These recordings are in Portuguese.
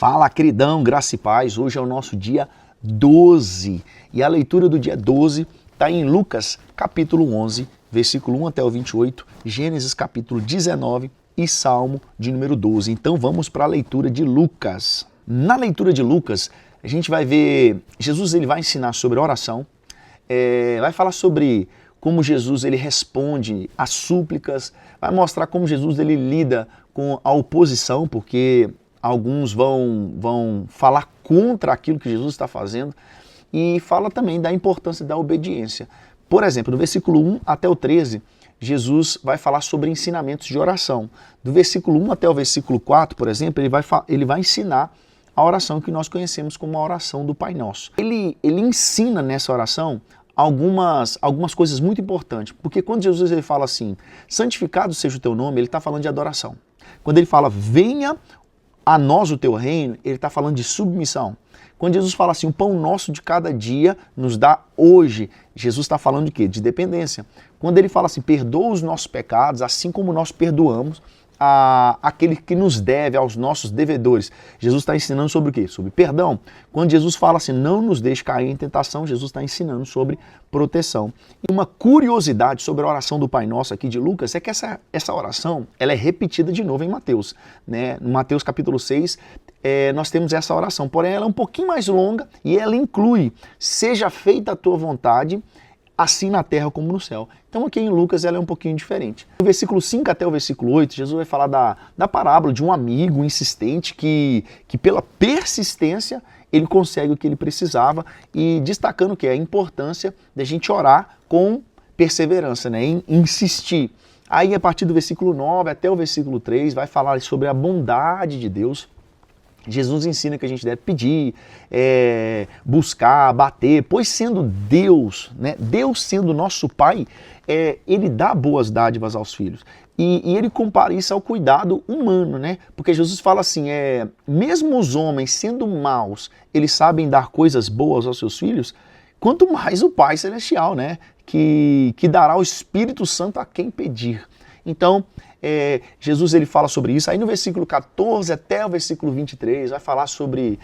Fala, queridão, graça e paz. Hoje é o nosso dia 12 e a leitura do dia 12 está em Lucas capítulo 11, versículo 1 até o 28, Gênesis capítulo 19 e Salmo de número 12. Então vamos para a leitura de Lucas. Na leitura de Lucas, a gente vai ver, Jesus ele vai ensinar sobre oração, vai falar sobre como Jesus ele responde às súplicas, vai mostrar como Jesus ele lida com a oposição, porque alguns vão falar contra aquilo que Jesus está fazendo, e fala também da importância da obediência. Por exemplo, do versículo 1 até o 13, Jesus vai falar sobre ensinamentos de oração. Do versículo 1 até o versículo 4, por exemplo, ele vai ensinar a oração que nós conhecemos como a oração do Pai Nosso. Ele ensina nessa oração algumas coisas muito importantes, porque quando Jesus ele fala assim, santificado seja o teu nome, ele está falando de adoração. Quando ele fala, venha a nós o teu reino, ele está falando de submissão. Quando Jesus fala assim, o pão nosso de cada dia nos dá hoje, Jesus está falando de quê? De dependência. Quando ele fala assim, perdoa os nossos pecados, assim como nós perdoamos aquele que nos deve, aos nossos devedores. Jesus está ensinando sobre o quê? Sobre perdão. Quando Jesus fala assim, não nos deixe cair em tentação, Jesus está ensinando sobre proteção. E uma curiosidade sobre a oração do Pai Nosso aqui de Lucas é que essa oração ela é repetida de novo em Mateus. Né? No Mateus capítulo 6, nós temos essa oração, porém ela é um pouquinho mais longa e ela inclui, seja feita a tua vontade, assim na terra como no céu. Então aqui em Lucas ela é um pouquinho diferente. Do versículo 5 até o versículo 8, Jesus vai falar da parábola de um amigo insistente que pela persistência ele consegue o que ele precisava, e destacando que é a importância da gente orar com perseverança, né? Em insistir. Aí a partir do versículo 9 até o versículo 3 vai falar sobre a bondade de Deus. Jesus ensina que a gente deve pedir, buscar, bater, pois sendo Deus, né, Deus sendo nosso Pai, Ele dá boas dádivas aos filhos. E Ele compara isso ao cuidado humano, né? Porque Jesus fala assim, mesmo os homens sendo maus, eles sabem dar coisas boas aos seus filhos, quanto mais o Pai Celestial, né? Que dará o Espírito Santo a quem pedir. Então, Jesus ele fala sobre isso. Aí no versículo 14 até o versículo 23 vai falar sobre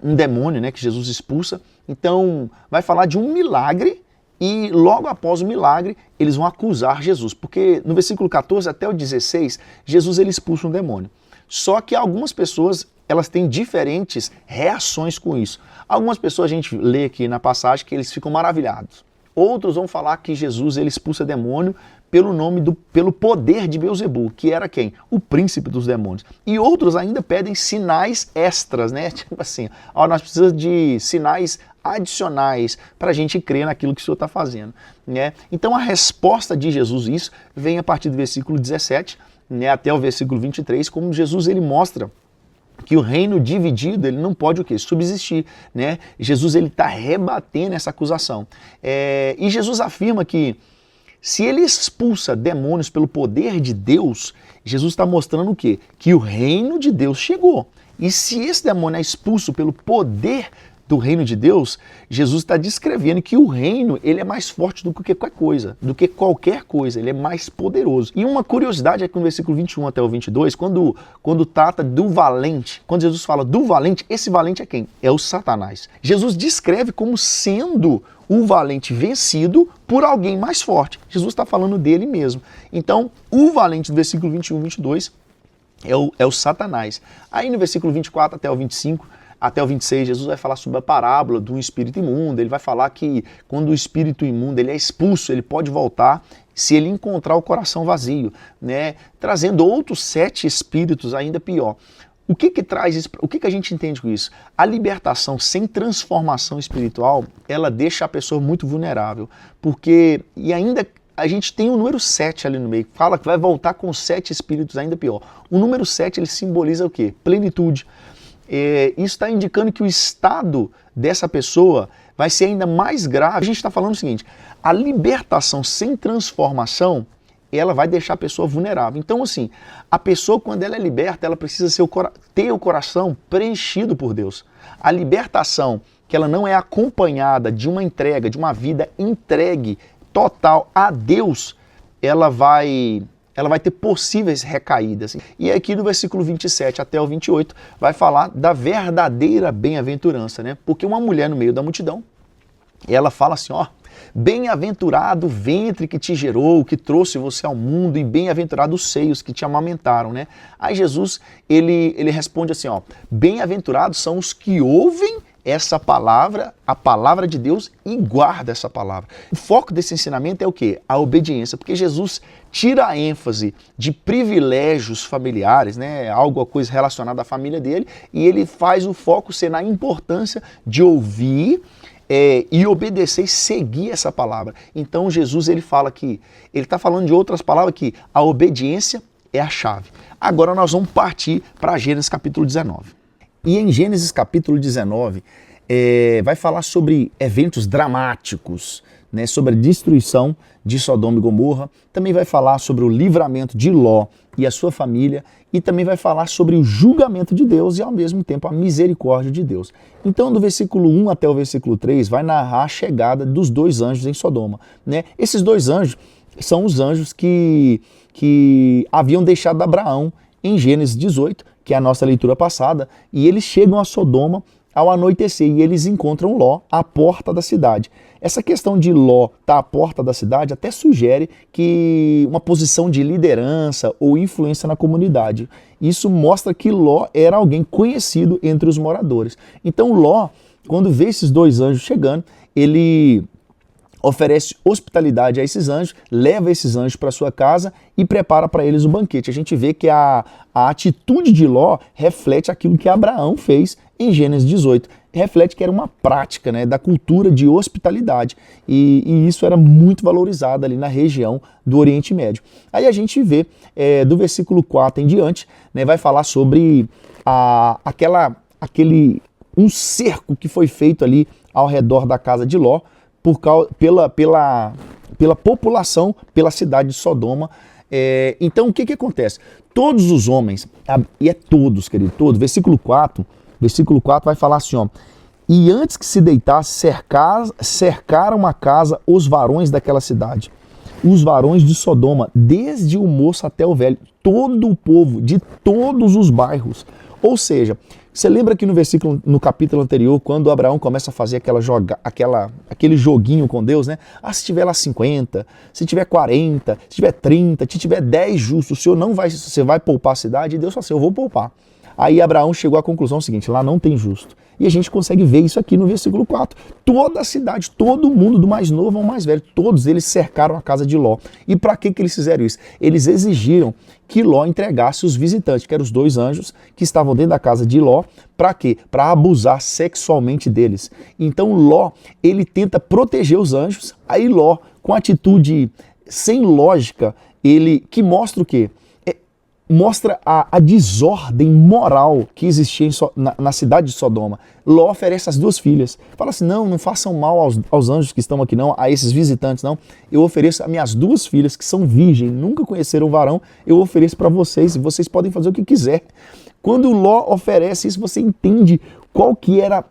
um demônio, né, que Jesus expulsa. Então vai falar de um milagre e logo após o milagre eles vão acusar Jesus. Porque no versículo 14 até o 16 Jesus ele expulsa um demônio. Só que algumas pessoas elas têm diferentes reações com isso. Algumas pessoas a gente lê aqui na passagem que eles ficam maravilhados. Outros vão falar que Jesus ele expulsa demônio pelo poder de Beelzebul, que era quem? O príncipe dos demônios. E outros ainda pedem sinais extras, né? Tipo assim, nós precisamos de sinais adicionais para a gente crer naquilo que o Senhor está fazendo. Né? Então a resposta de Jesus isso vem a partir do versículo 17, né, até o versículo 23, como Jesus ele mostra que o reino dividido ele não pode o quê? Subsistir, né? Jesus ele está rebatendo essa acusação. E Jesus afirma que se ele expulsa demônios pelo poder de Deus, Jesus está mostrando o quê? Que o reino de Deus chegou. E se esse demônio é expulso pelo poder do reino de Deus, Jesus está descrevendo que o reino ele é mais forte do que qualquer coisa, ele é mais poderoso. E uma curiosidade é que no versículo 21 até o 22, quando trata do valente, quando Jesus fala do valente, esse valente é quem? É o Satanás. Jesus descreve como sendo o valente vencido por alguém mais forte. Jesus está falando dele mesmo. Então, o valente do versículo 21 e 22 é o Satanás. Aí no versículo 24 até o 25, até o 26, Jesus vai falar sobre a parábola do espírito imundo. Ele vai falar que quando o espírito imundo ele é expulso, ele pode voltar se ele encontrar o coração vazio, né? Trazendo outros 7 espíritos ainda pior. O que traz isso? O que a gente entende com isso? A libertação sem transformação espiritual, ela deixa a pessoa muito vulnerável. Porque, e ainda a gente tem o número 7 ali no meio, fala que vai voltar com 7 espíritos ainda pior. O número 7 ele simboliza o quê? Plenitude. Isso está indicando que o estado dessa pessoa vai ser ainda mais grave. A gente está falando o seguinte, a libertação sem transformação, ela vai deixar a pessoa vulnerável. Então assim, a pessoa quando ela é liberta, ela precisa ter o coração preenchido por Deus. A libertação que ela não é acompanhada de uma entrega, de uma vida entregue total a Deus, ela vai ela vai ter possíveis recaídas. E aqui no versículo 27 até o 28 vai falar da verdadeira bem-aventurança, né? Porque uma mulher no meio da multidão, ela fala assim, ó, bem-aventurado o ventre que te gerou, que trouxe você ao mundo, e bem-aventurado os seios que te amamentaram, né? Aí Jesus, ele responde assim, ó, bem-aventurados são os que ouvem essa palavra, a palavra de Deus, e guarda essa palavra. O foco desse ensinamento é o quê? A obediência, porque Jesus tira a ênfase de privilégios familiares, né? Algo, coisa relacionada à família dele, e ele faz o foco ser na importância de ouvir e obedecer e seguir essa palavra. Então Jesus, ele fala que, ele está falando de outras palavras, que a obediência é a chave. Agora nós vamos partir para Gênesis capítulo 19. E em Gênesis capítulo 19 vai falar sobre eventos dramáticos, né, sobre a destruição de Sodoma e Gomorra, também vai falar sobre o livramento de Ló e a sua família, e também vai falar sobre o julgamento de Deus e ao mesmo tempo a misericórdia de Deus. Então do versículo 1 até o versículo 3 vai narrar a chegada dos dois anjos em Sodoma, né? Esses dois anjos são os anjos que haviam deixado Abraão em Gênesis 18, que é a nossa leitura passada, e eles chegam a Sodoma ao anoitecer e eles encontram Ló à porta da cidade. Essa questão de Ló estar à porta da cidade até sugere que uma posição de liderança ou influência na comunidade. Isso mostra que Ló era alguém conhecido entre os moradores. Então Ló, quando vê esses dois anjos chegando, ele oferece hospitalidade a esses anjos, leva esses anjos para sua casa e prepara para eles o banquete. A gente vê que a atitude de Ló reflete aquilo que Abraão fez em Gênesis 18. Reflete que era uma prática, né, da cultura de hospitalidade e isso era muito valorizado ali na região do Oriente Médio. Aí a gente vê do versículo 4 em diante, né, vai falar sobre um cerco que foi feito ali ao redor da casa de Ló, pela população, pela cidade de Sodoma. Então o que acontece? Todos os homens, e é todos, querido, todos, versículo 4 vai falar assim, ó, e antes que se deitasse, cercaram a casa os varões daquela cidade, os varões de Sodoma, desde o moço até o velho, todo o povo de todos os bairros. Ou seja, você lembra que no capítulo anterior, quando Abraão começa a fazer aquele joguinho com Deus, né? Ah, se tiver lá 50, se tiver 40, se tiver 30, se tiver 10 justos, você vai poupar a cidade? E Deus fala assim, eu vou poupar. Aí Abraão chegou à conclusão seguinte, lá não tem justo. E a gente consegue ver isso aqui no versículo 4. Toda a cidade, todo mundo, do mais novo ao mais velho, todos eles cercaram a casa de Ló. E para que eles fizeram isso? Eles exigiram que Ló entregasse os visitantes, que eram os dois anjos que estavam dentro da casa de Ló. Para quê? Para abusar sexualmente deles. Então Ló, ele tenta proteger os anjos. Aí Ló, com atitude sem lógica, que mostra o quê? Mostra a desordem moral que existia na cidade de Sodoma. Ló oferece as duas filhas. Fala assim, não façam mal aos anjos que estão aqui não, a esses visitantes não. Eu ofereço as minhas duas filhas que são virgens, nunca conheceram o varão, eu ofereço para vocês e vocês podem fazer o que quiser. Quando Ló oferece isso, você entende qual que era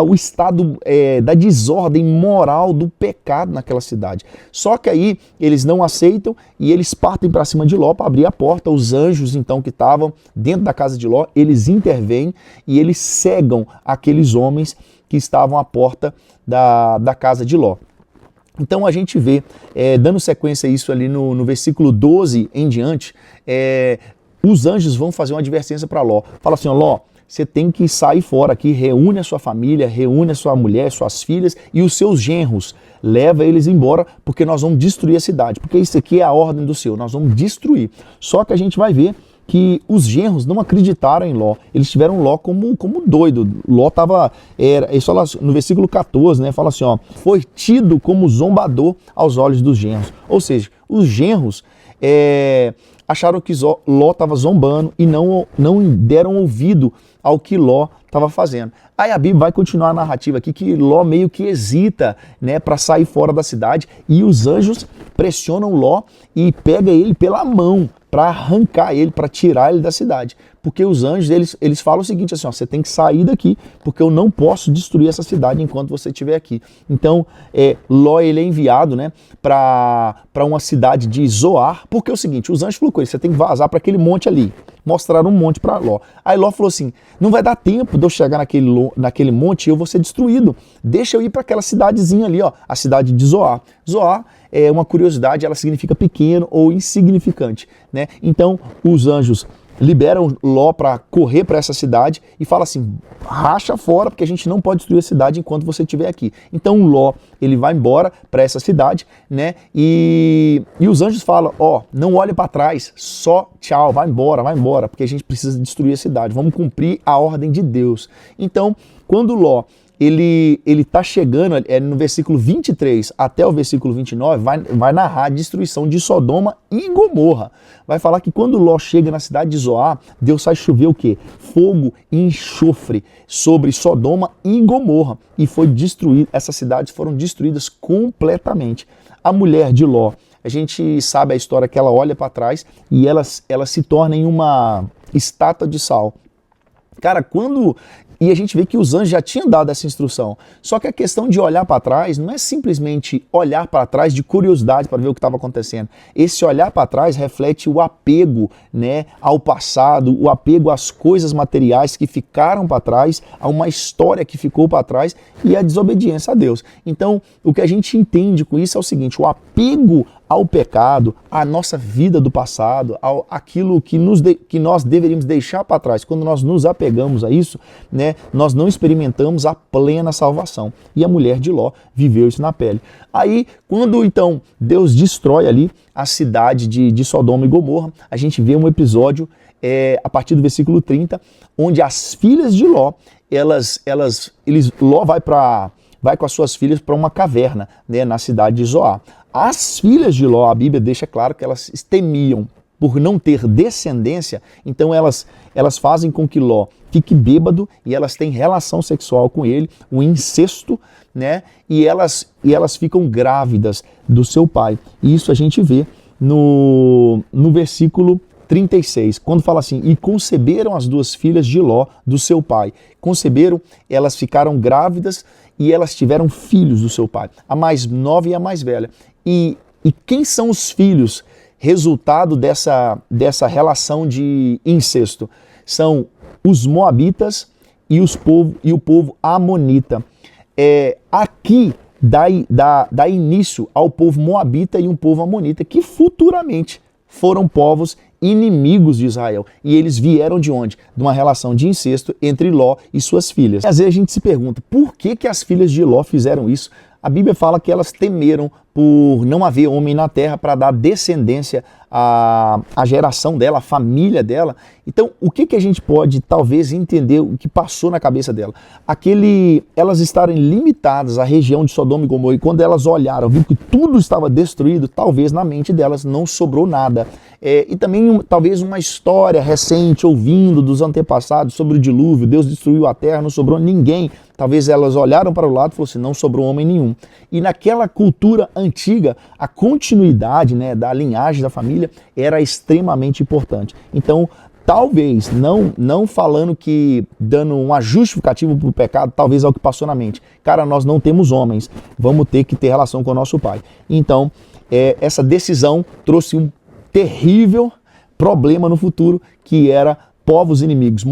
o estado da desordem moral, do pecado naquela cidade. Só que aí eles não aceitam e eles partem para cima de Ló para abrir a porta. Os anjos então que estavam dentro da casa de Ló, eles intervêm e eles cegam aqueles homens que estavam à porta da casa de Ló. Então a gente vê, dando sequência a isso ali no versículo 12 em diante, os anjos vão fazer uma advertência para Ló. Fala assim, ó, Ló, você tem que sair fora aqui, reúne a sua família, reúne a sua mulher, suas filhas e os seus genros. Leva eles embora, porque nós vamos destruir a cidade. Porque isso aqui é a ordem do Senhor, nós vamos destruir. Só que a gente vai ver que os genros não acreditaram em Ló. Eles tiveram Ló como doido. Ló estava, isso fala no versículo 14, né? Fala assim, ó, foi tido como zombador aos olhos dos genros. Ou seja, os genros acharam que Ló estava zombando e não deram ouvido ao que Ló estava fazendo. Aí a Bíblia vai continuar a narrativa aqui que Ló meio que hesita, né, para sair fora da cidade, e os anjos pressionam Ló e pega ele pela mão para arrancar ele, para tirar ele da cidade. Porque os anjos, eles falam o seguinte, assim, ó, você tem que sair daqui, porque eu não posso destruir essa cidade enquanto você estiver aqui. Então, Ló, ele é enviado, né, para uma cidade de Zoar, porque é o seguinte, os anjos falaram com ele, você tem que vazar para aquele monte ali. Mostraram um monte para Ló. Aí Ló falou assim, não vai dar tempo de eu chegar naquele monte e eu vou ser destruído. Deixa eu ir para aquela cidadezinha ali, ó, a cidade de Zoar. Zoar é uma curiosidade, ela significa pequeno ou insignificante, né? Então, os anjos liberam Ló para correr para essa cidade e fala assim, racha fora porque a gente não pode destruir a cidade enquanto você estiver aqui. Então Ló, ele vai embora para essa cidade, né? E os anjos falam, ó, não olhe para trás, só tchau, vai embora, porque a gente precisa destruir a cidade, vamos cumprir a ordem de Deus. Então, quando Ló ele tá chegando, no versículo 23 até o versículo 29, vai narrar a destruição de Sodoma e Gomorra. Vai falar que quando Ló chega na cidade de Zoar, Deus faz chover o quê? Fogo e enxofre sobre Sodoma e Gomorra. E foi destruído, essas cidades foram destruídas completamente. A mulher de Ló, a gente sabe a história que ela olha para trás e ela se torna em uma estátua de sal. Cara, E a gente vê que os anjos já tinham dado essa instrução. Só que a questão de olhar para trás não é simplesmente olhar para trás de curiosidade para ver o que estava acontecendo. Esse olhar para trás reflete o apego, né, ao passado, o apego às coisas materiais que ficaram para trás, a uma história que ficou para trás e a desobediência a Deus. Então, o que a gente entende com isso é o seguinte, o apego ao pecado, à nossa vida do passado, aquilo que nós deveríamos deixar para trás. Quando nós nos apegamos a isso, né, nós não experimentamos a plena salvação. E a mulher de Ló viveu isso na pele. Aí, quando então Deus destrói ali a cidade de Sodoma e Gomorra, a gente vê um episódio a partir do versículo 30, onde as filhas de Ló, Ló vai com as suas filhas para uma caverna, né, na cidade de Zoar. As filhas de Ló, a Bíblia deixa claro que elas temiam por não ter descendência, então elas fazem com que Ló fique bêbado e elas têm relação sexual com ele, o incesto, né? E elas ficam grávidas do seu pai. E isso a gente vê no versículo 36, quando fala assim, e conceberam as duas filhas de Ló do seu pai. Conceberam, elas ficaram grávidas e elas tiveram filhos do seu pai, a mais nova e a mais velha. E quem são os filhos resultado dessa relação de incesto? São os moabitas e o povo amonita. Aqui dá início ao povo moabita e um povo amonita, que futuramente foram povos inimigos de Israel. E eles vieram de onde? De uma relação de incesto entre Ló e suas filhas. E às vezes a gente se pergunta, por que as filhas de Ló fizeram isso? A Bíblia fala que elas temeram por não haver homem na terra para dar descendência à geração dela, à família dela. Então, o que a gente pode talvez entender o que passou na cabeça dela? Elas estarem limitadas à região de Sodoma e Gomorra, e quando elas olharam, viram que tudo estava destruído, talvez na mente delas não sobrou nada. E também talvez uma história recente, ouvindo dos antepassados sobre o dilúvio, Deus destruiu a terra, não sobrou ninguém. Talvez elas olharam para o lado e falaram assim, não sobrou homem nenhum. E naquela cultura antiga, a continuidade, né, da linhagem da família era extremamente importante. Então, talvez, não falando que, dando uma justificativa para o pecado, talvez é o que passou na mente. Cara, nós não temos homens, vamos ter que ter relação com o nosso pai. Então, essa decisão trouxe um terrível problema no futuro, que era povos inimigos,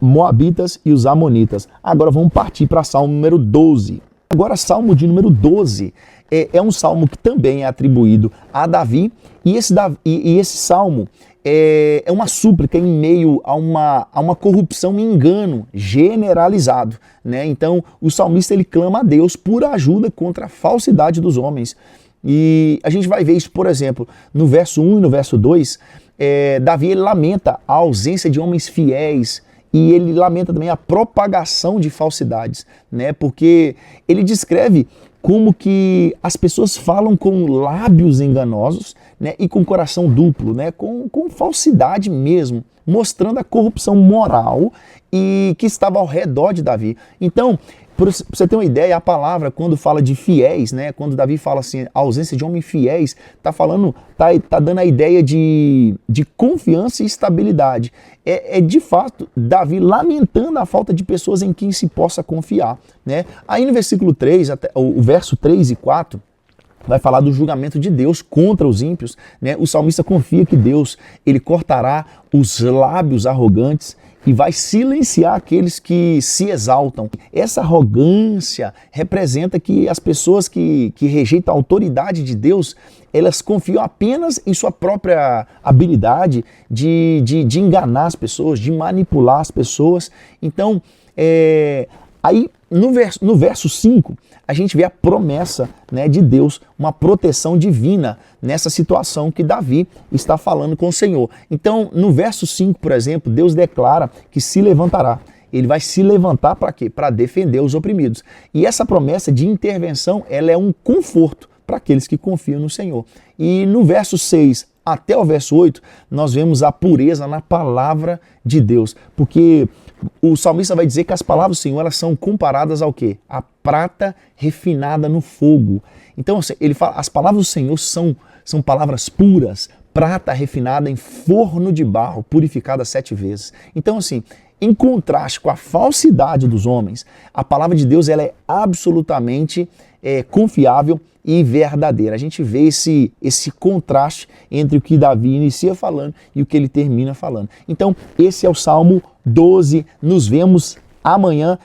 moabitas e os amonitas. Agora vamos partir para Salmo número 12. Agora, Salmo de número 12 é um salmo que também é atribuído a Davi, e esse salmo é uma súplica em meio a uma corrupção e engano generalizado, né? Então, o salmista ele clama a Deus por ajuda contra a falsidade dos homens. E a gente vai ver isso, por exemplo, no verso 1 e no verso 2, Davi ele lamenta a ausência de homens fiéis, e ele lamenta também a propagação de falsidades, né? Porque ele descreve como que as pessoas falam com lábios enganosos, né, e com coração duplo, né, com falsidade mesmo, mostrando a corrupção moral e que estava ao redor de Davi. Então, para você ter uma ideia, a palavra, quando fala de fiéis, né, quando Davi fala assim, a ausência de homens fiéis, tá dando a ideia de confiança e estabilidade. É de fato Davi lamentando a falta de pessoas em quem se possa confiar, né? Aí no versículo 3, o verso 3 e 4, vai falar do julgamento de Deus contra os ímpios, né? O salmista confia que Deus, ele cortará os lábios arrogantes e vai silenciar aqueles que se exaltam. Essa arrogância representa que as pessoas que rejeitam a autoridade de Deus, elas confiam apenas em sua própria habilidade de enganar as pessoas, de manipular as pessoas. Então, aí no verso 5, a gente vê a promessa, né, de Deus, uma proteção divina nessa situação que Davi está falando com o Senhor. Então, no verso 5, por exemplo, Deus declara que se levantará. Ele vai se levantar para quê? Para defender os oprimidos. E essa promessa de intervenção, ela é um conforto para aqueles que confiam no Senhor. E no verso 6 até o verso 8, nós vemos a pureza na palavra de Deus, porque o salmista vai dizer que as palavras do Senhor, elas são comparadas ao quê? A prata refinada no fogo. Então, ele fala, as palavras do Senhor são palavras puras, prata refinada em forno de barro, purificada 7 vezes. Então, assim, em contraste com a falsidade dos homens, a palavra de Deus, ela é absolutamente confiável e verdadeira. A gente vê esse contraste entre o que Davi inicia falando e o que ele termina falando. Então, esse é o Salmo 12. Nos vemos amanhã.